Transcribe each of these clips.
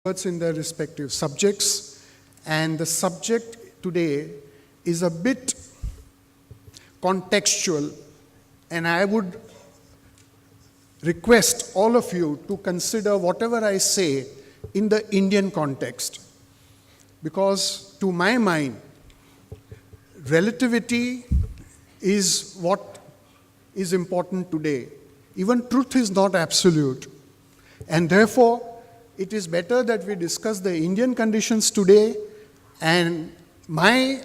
in their respective subjects, and the subject today is a bit contextual, and I would request all of you to consider whatever I say in the Indian context, because to my mind, relativity is what is important today. Even truth is not absolute, and therefore it is better that we discuss the Indian conditions today, and my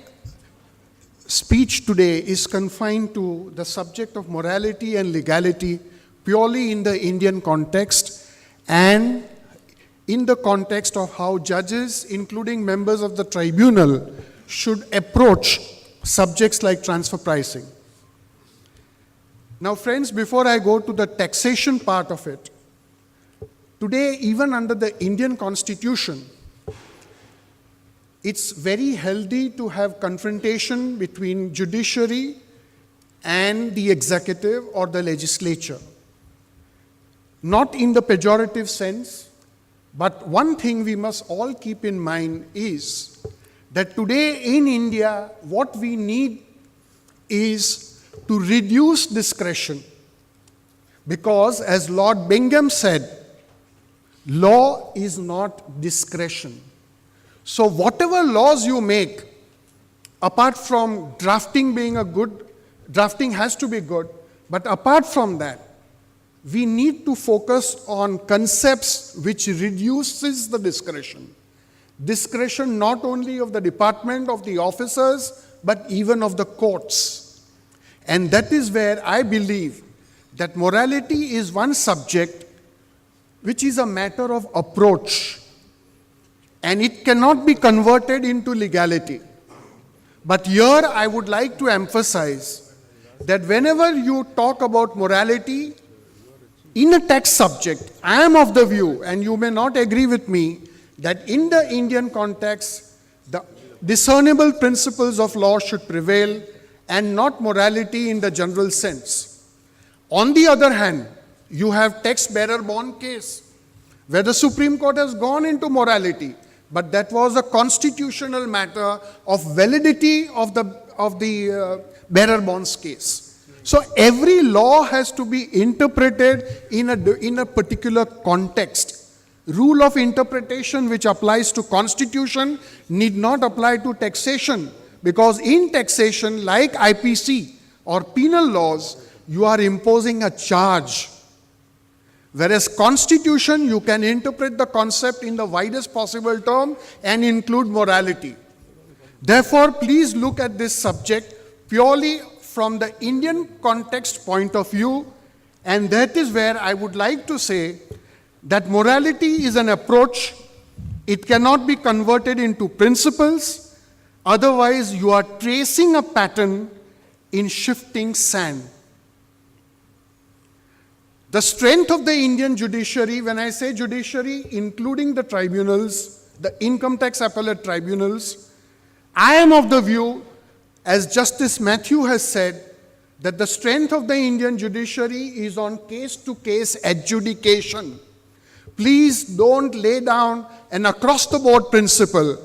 speech today is confined to the subject of morality and legality purely in the Indian context and in the context of how judges, including members of the tribunal, should approach subjects like transfer pricing. Now, friends, before I go to the taxation part of it, today, even under the Indian Constitution, it's very healthy to have confrontation between judiciary and the executive or the legislature. Not in the pejorative sense, but one thing we must all keep in mind is that today in India, what we need is to reduce discretion. Because as Lord Bingham said, law is not discretion. So whatever laws you make, apart from drafting being drafting has to be good, but apart from that, we need to focus on concepts which reduces the discretion. Discretion not only of the department, of the officers, but even of the courts. And that is where I believe that morality is one subject which is a matter of approach, and it cannot be converted into legality. But here I would like to emphasize that whenever you talk about morality in a tax subject, I am of the view, and you may not agree with me, that in the Indian context, the discernible principles of law should prevail and not morality in the general sense. On the other hand, you have tax bearer bond case, where the Supreme Court has gone into morality, but that was a constitutional matter of validity of the bearer bonds case. So every law has to be interpreted in a particular context. Rule of interpretation which applies to constitution need not apply to taxation, because in taxation, like IPC or penal laws, you are imposing a charge. Whereas constitution, you can interpret the concept in the widest possible term and include morality. Therefore, please look at this subject purely from the Indian context point of view, and that is where I would like to say that morality is an approach. It cannot be converted into principles, otherwise you are tracing a pattern in shifting sand. The strength of the Indian judiciary, when I say judiciary, including the tribunals, the income tax appellate tribunals, I am of the view, as Justice Matthew has said, that the strength of the Indian judiciary is on case-to-case adjudication. Please don't lay down an across-the-board principle.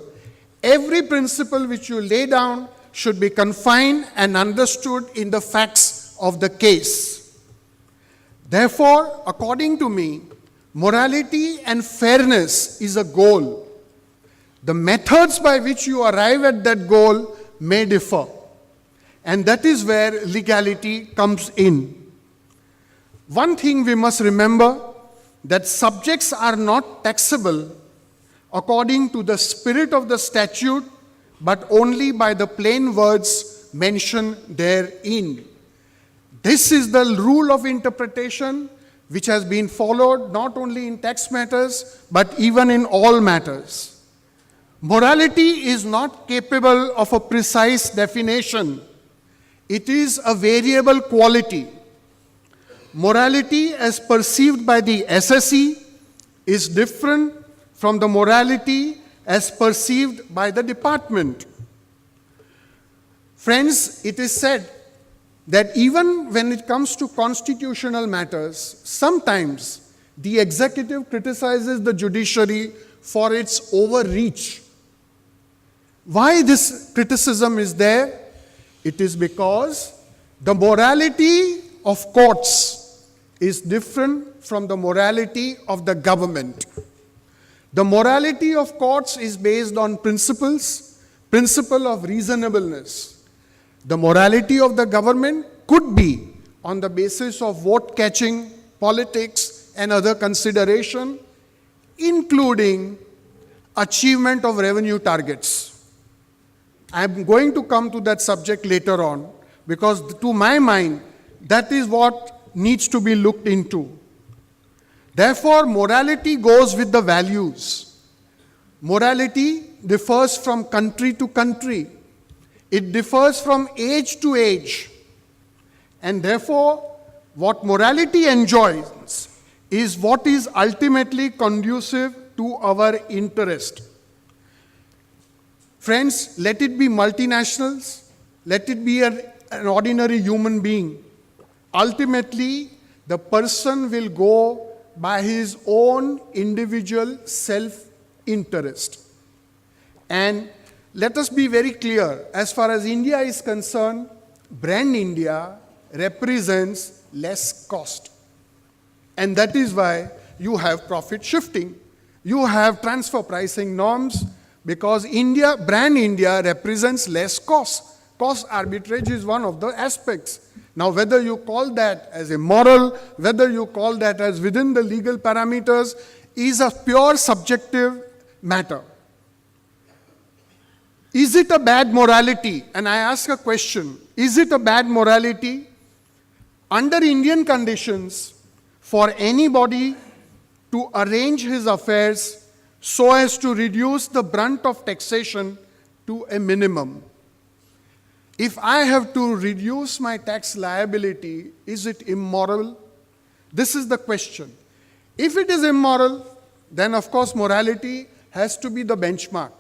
Every principle which you lay down should be confined and understood in the facts of the case. Therefore, according to me, morality and fairness is a goal. The methods by which you arrive at that goal may differ, and that is where legality comes in. One thing we must remember, that subjects are not taxable according to the spirit of the statute, but only by the plain words mentioned therein. This is the rule of interpretation which has been followed not only in tax matters, but even in all matters. Morality is not capable of a precise definition. It is a variable quality. Morality as perceived by the SSE is different from the morality as perceived by the department. Friends, it is said that even when it comes to constitutional matters, sometimes the executive criticizes the judiciary for its overreach. Why this criticism is there? It is because the morality of courts is different from the morality of the government. The morality of courts is based on principle of reasonableness. The morality of the government could be on the basis of vote catching, politics, and other consideration, including achievement of revenue targets. I am going to come to that subject later on, because to my mind, that is what needs to be looked into. Therefore, morality goes with the values. Morality differs from country to country. It differs from age to age. And therefore, what morality enjoys is what is ultimately conducive to our interest. Friends, let it be multinationals, let it be an ordinary human being. Ultimately, the person will go by his own individual self-interest. And let us be very clear, as far as India is concerned, brand India represents less cost. And that is why you have profit shifting. You have transfer pricing norms, because brand India represents less cost. Cost arbitrage is one of the aspects. Now, whether you call that as immoral, whether you call that as within the legal parameters, is a pure subjective matter. Is it a bad morality? And I ask a question, is it a bad morality under Indian conditions for anybody to arrange his affairs so as to reduce the brunt of taxation to a minimum? If I have to reduce my tax liability, is it immoral? This is the question. If it is immoral, then of course morality has to be the benchmark.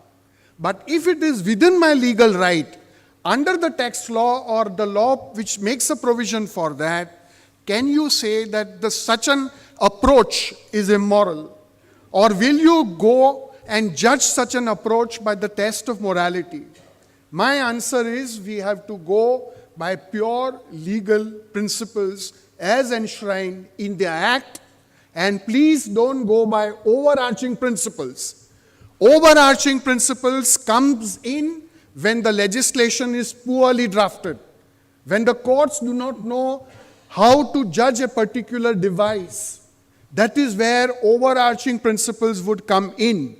But if it is within my legal right, under the tax law or the law which makes a provision for that, can you say that such an approach is immoral? Or will you go and judge such an approach by the test of morality? My answer is we have to go by pure legal principles as enshrined in the Act, and please don't go by overarching principles. Overarching principles comes in when the legislation is poorly drafted, when the courts do not know how to judge a particular device. That is where overarching principles would come in.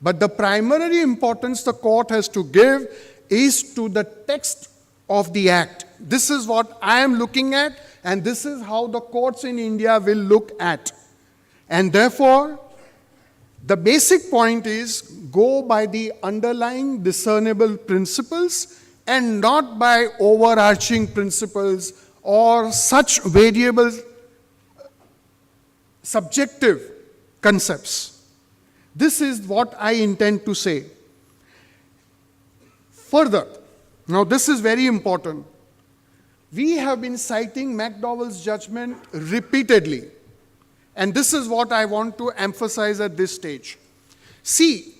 But the primary importance the court has to give is to the text of the Act. This is what I am looking at, and this is how the courts in India will look at. And therefore, the basic point is go by the underlying discernible principles and not by overarching principles or such variable subjective concepts. This is what I intend to say. Further, now this is very important. We have been citing McDowell's judgment repeatedly. And this is what I want to emphasize at this stage. See,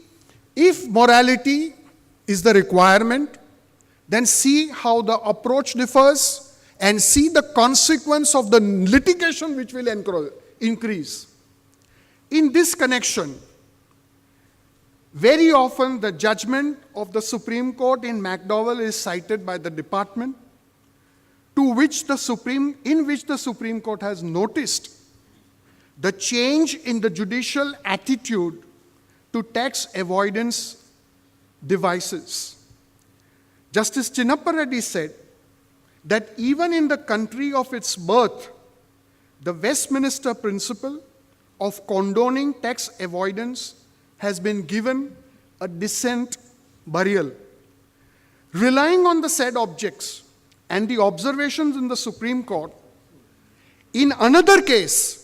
if morality is the requirement, then see how the approach differs and see the consequence of the litigation which will increase. In this connection, very often the judgment of the Supreme Court in McDowell is cited by the department, in which the Supreme Court has noticed the change in the judicial attitude to tax avoidance devices. Justice Chinnappa Reddy said that even in the country of its birth, the Westminster principle of condoning tax avoidance has been given a decent burial. Relying on the said objects and the observations in the Supreme Court, in another case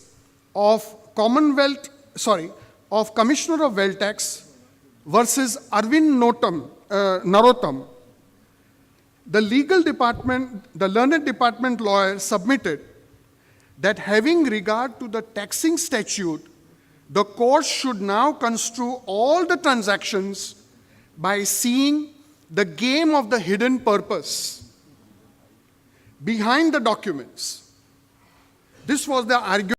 of Commissioner of Wealth Tax versus Arvind Narottam, the learned department lawyer submitted that having regard to the taxing statute, The court should now construe all the transactions by seeing the game of the hidden purpose behind the documents. This was the argument